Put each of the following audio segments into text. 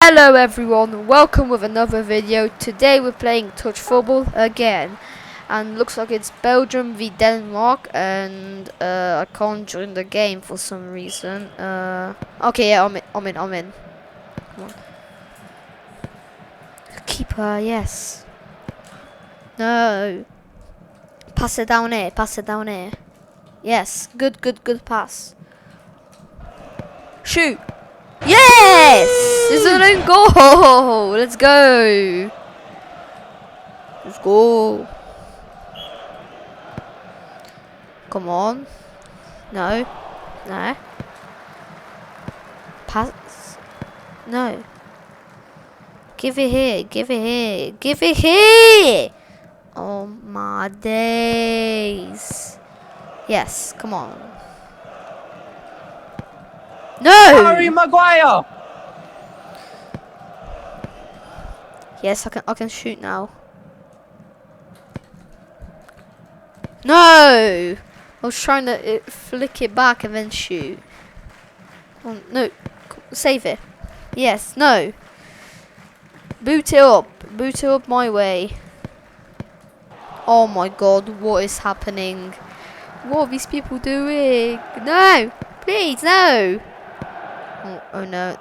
Hello everyone, welcome with another video. Today we're playing TouchFootball again, and looks like it's Belgium v Denmark, and I can't join the game for some reason. Okay, yeah, I'm in. Come on. Keeper, yes. No. Pass it down here. Yes, good pass. Shoot. Yes! It's an own goal! Let's go! Let's go! Come on. No. No. Pass. No. Give it here! Oh my days. Yes, come on. No! Harry Maguire! Yes, I can shoot now. No! I was trying to flick it back and then shoot. Oh, no. Save it. Yes, no. Boot it up my way. Oh my god, what is happening? What are these people doing? No! Please, no! Oh no.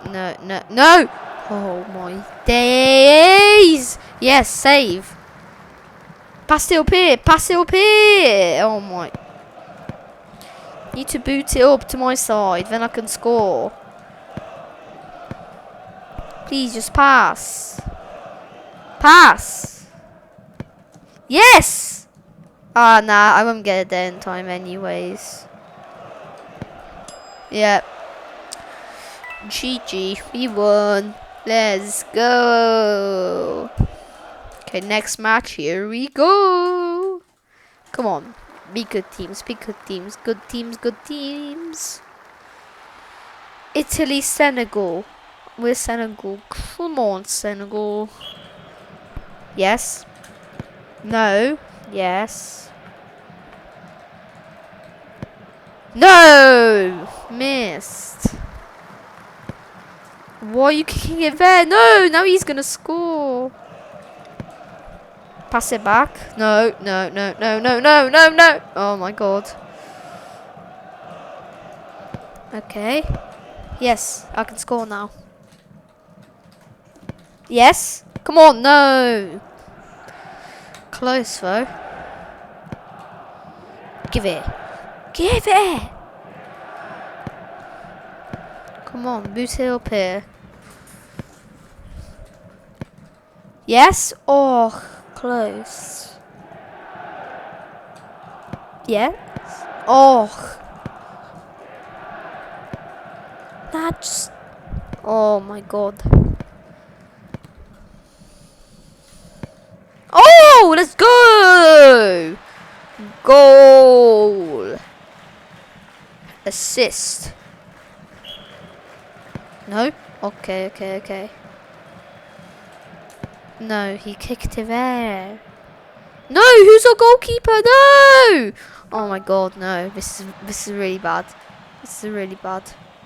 Oh my days! Yes, save. Pass it up here! Oh my. Need to boot it up to my side, then I can score. Please, just pass. Pass! Yes! Ah, nah, I won't get it there in time anyways. Yep. GG, we won. Let's go. Okay, next match, here we go. Come on, be good teams, good teams. Italy, Senegal. We're Senegal. Come on, Senegal. Yes. No. Yes. No! Missed. Why are you kicking it there? No! Now he's gonna score. Pass it back. No. Oh my god. Okay. Yes, I can score now. Yes. Come on, no. Close though. Give it. Come on, boot it up here. Yes. Oh, close. Yes. Oh. That's. Oh my god. Oh, let's go! Goal. Assist. No? Okay. No, he kicked it there. No, who's our goalkeeper? No! Oh my god, no. This is really bad.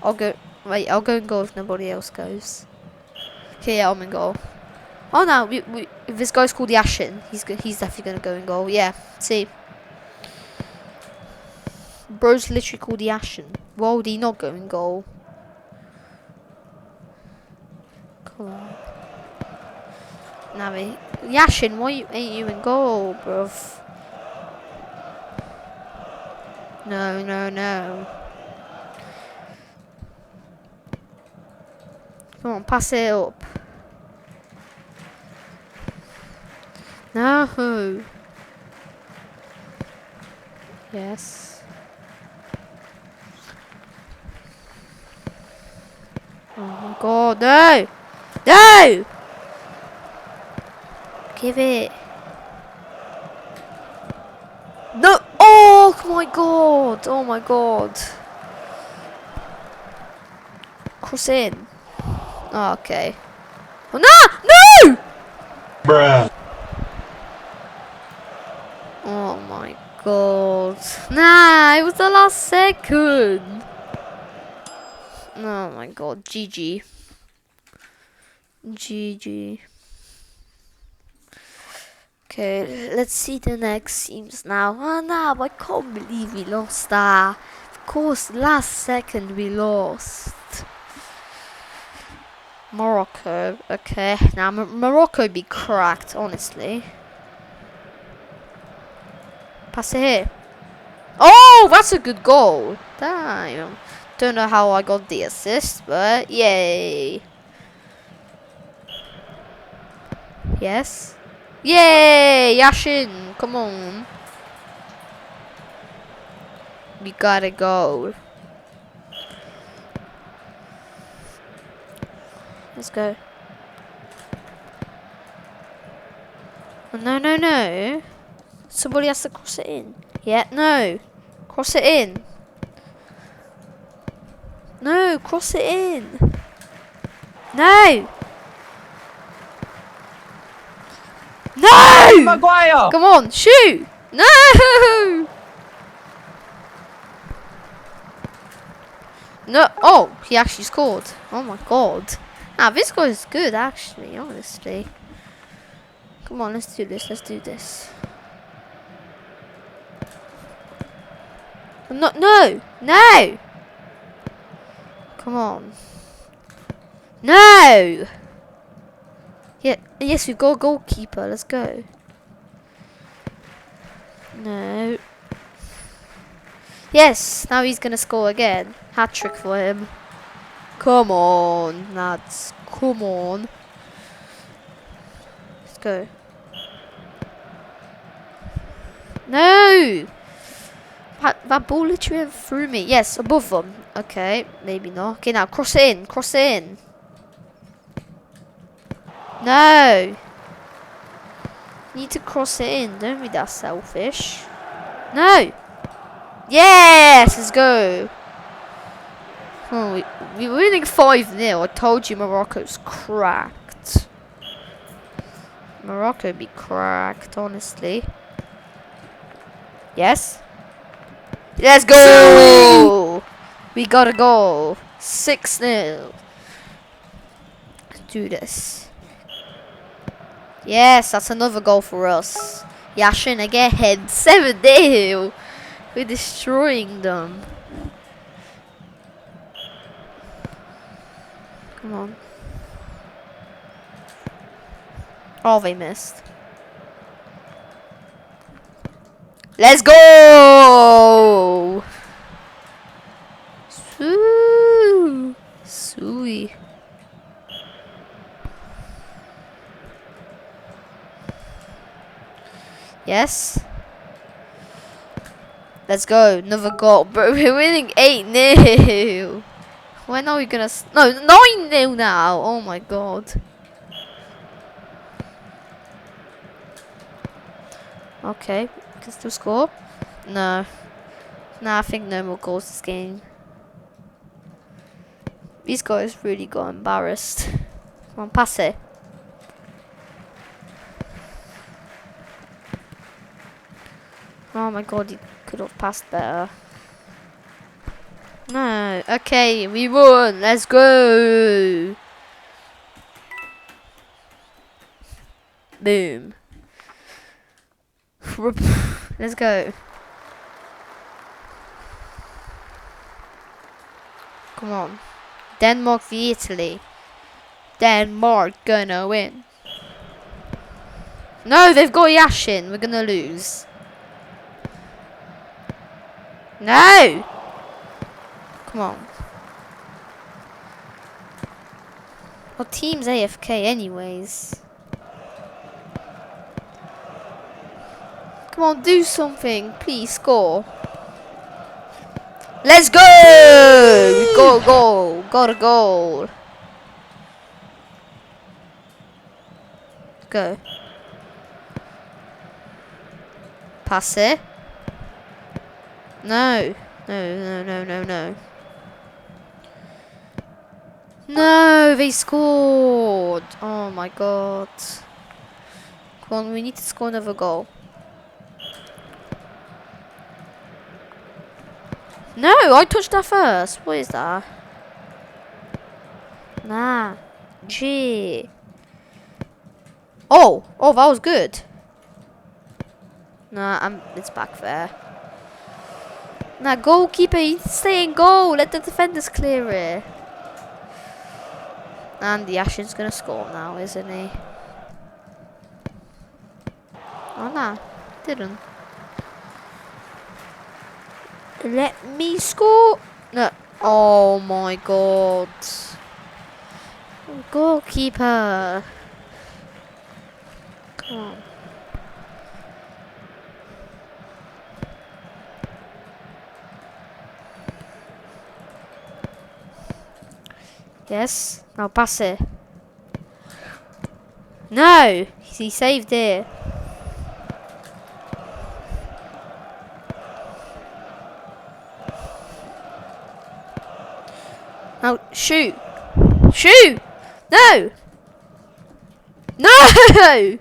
I'll go and goal if nobody else goes. Okay, yeah, I'm in goal. Oh no, this guy's called Yashin. He's definitely gonna go in goal. Yeah, see. Bro's literally called Yashin. Why would he not go in goal? Come on. Navi. Yashin, why ain't you in goal, bruv? No. Come on, pass it up. No. Yes. Oh my god, no! No! Give it. No! Oh my god. Cross in. Oh, okay. Oh, no! Bruh. Oh my god. Nah, it was the last second. Oh my god, GG. GG. Okay, let's see the next teams now. Oh no, I can't believe we lost that. Of course, last second we lost. Morocco. Okay, now Morocco be cracked, honestly. Pass it here. Oh, that's a good goal. Damn. Don't know how I got the assist, but yay. Yes. Yay, Yashin, come on. We got a goal. Let's go. Oh, no, no, no. Somebody has to cross it in. Yeah, no. Cross it in. No, cross it in. No. No! Maguire! Come on, shoot! No! No! Oh, he actually scored. Oh my god. Ah, this guy is good, actually, honestly. Come on, let's do this. Let's do this. No, no, no! Come on. No! Yeah, yes, we've got a goalkeeper. Let's go. No. Yes, now he's gonna score again. Hat trick for him. Come on, lads. Come on. Let's go. No! That ball literally went through me. Yes, above them. Okay, maybe not. Okay, now cross it in. Cross it in. No! You need to cross it in. Don't be that selfish. No! Yes! Let's go. Oh, we're winning 5-0. I told you Morocco's cracked. Morocco be cracked, honestly. Yes? Let's go! We got a goal. 6-0. Let's do this. Yes, that's another goal for us. Yashin again. 7-0. We're destroying them. Come on. Oh, they missed. Let's go! Soo! Sooey. Yes. Let's go. Another goal. Bro, we're winning 8-0. When are we gonna... No, 9-0 now. Oh my god. Okay. Can still score? No. Nah, I think no more goals this game. These guys really got embarrassed. Come on, pass it. Oh my god, he could have passed better. No. Okay, we won. Let's go. Boom. Let's go. Come on. Denmark v Italy. Denmark gonna win. No, they've got Yashin. We're gonna lose. No! Come on. Our team's AFK anyways. Come on, do something. Please score. Let's go! We got a goal. Got a goal. Go. Pass it. No. No. No, they scored. Oh my god. Come on, we need to score another goal. No, I touched that first. What is that? Nah. Gee. Oh, that was good. Nah, it's back there. Nah, goalkeeper, you stay in goal. Let the defenders clear it. And the Yashin's gonna score now, isn't he? Oh, nah, didn't. Let me score. No. Oh my god. Goalkeeper. Come on. Yes. Now pass it. No. He saved it. Now shoot. Shoot. No. No.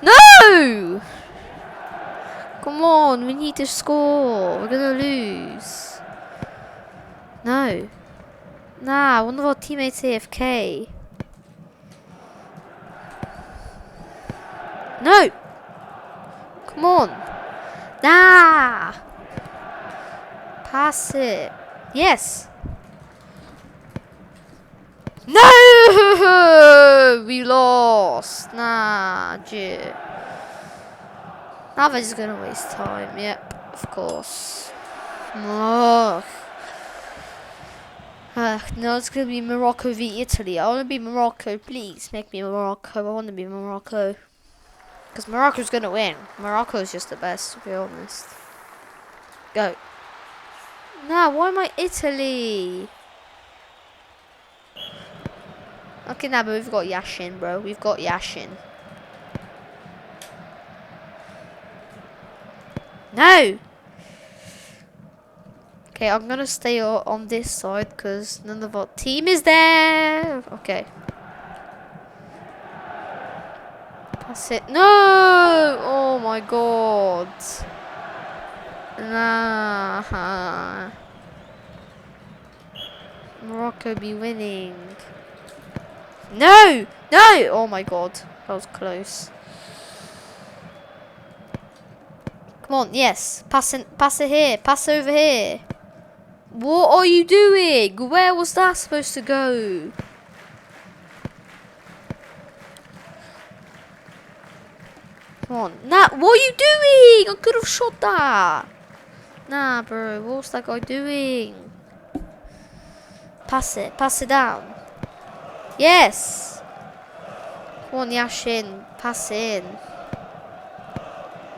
No. Come on, we need to score. We're gonna lose. No. Nah, one of our teammates AFK. No. Come on. Nah. Pass it. Yes. No. We lost. Nah, G. Now they're just gonna waste time. Yep, of course. Oh. No, it's gonna be Morocco v Italy. I wanna be Morocco. Please make me Morocco. I wanna be Morocco. Because Morocco's gonna win. Morocco's just the best, to be honest. Go. Nah, why am I Italy? Okay, nah, but we've got Yashin, bro. We've got Yashin. No! Okay, I'm gonna stay on this side because none of our team is there. Okay. Pass it. No! Oh my god. Nah. Morocco be winning. No! No! Oh my god. That was close. Come on, yes. Pass it here. Pass over here. What are you doing? Where was that supposed to go? Come on. Nah, what are you doing? I could have shot that. Nah, bro. What's that guy doing? Pass it. Pass it down. Yes. Come on, Yashin. Pass in.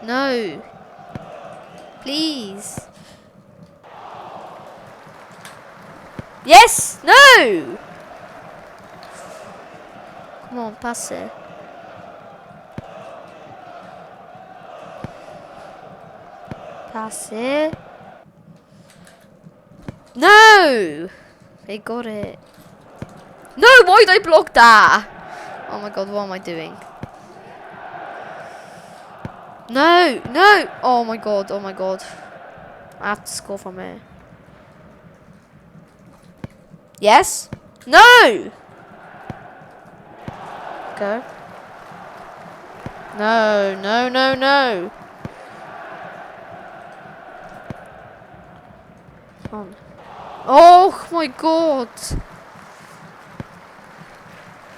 No. Please. Yes! No! Come on, pass it. Pass it. No! They got it. No! Why did I block that? Oh my god, what am I doing? No! No! Oh my god, oh my god. I have to score from here. Yes? No! Go. No, no, no, no. Come on. Oh my god.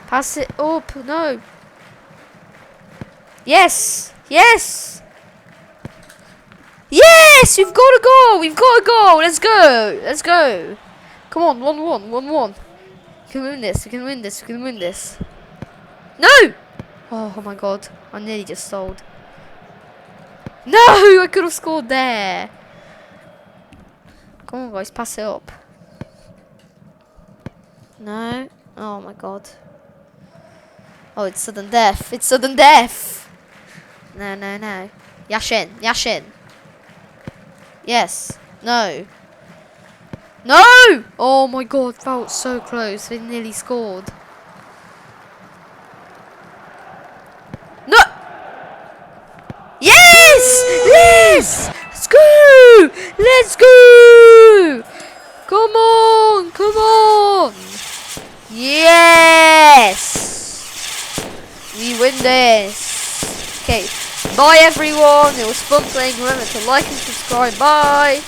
Pass it up. No. Yes. Yes. Yes! We've got a goal. We've got a goal. Let's go. Let's go. Come on. 1-1. 1-1. We can win this. We can win this. We can win this. No! Oh my god. I nearly just sold. No! I could have scored there. Come on, guys. Pass it up. No. Oh my god. Oh, it's sudden death. It's sudden death. No, no, no. Yashin. Yashin. Yes. No. No! Oh my god. That was so close. They nearly scored. No! Yes! Yes! Let's go! Let's go! Come on, come on. Yes. We win this. Okay. Bye everyone. It was fun playing. Remember to like and subscribe. Bye.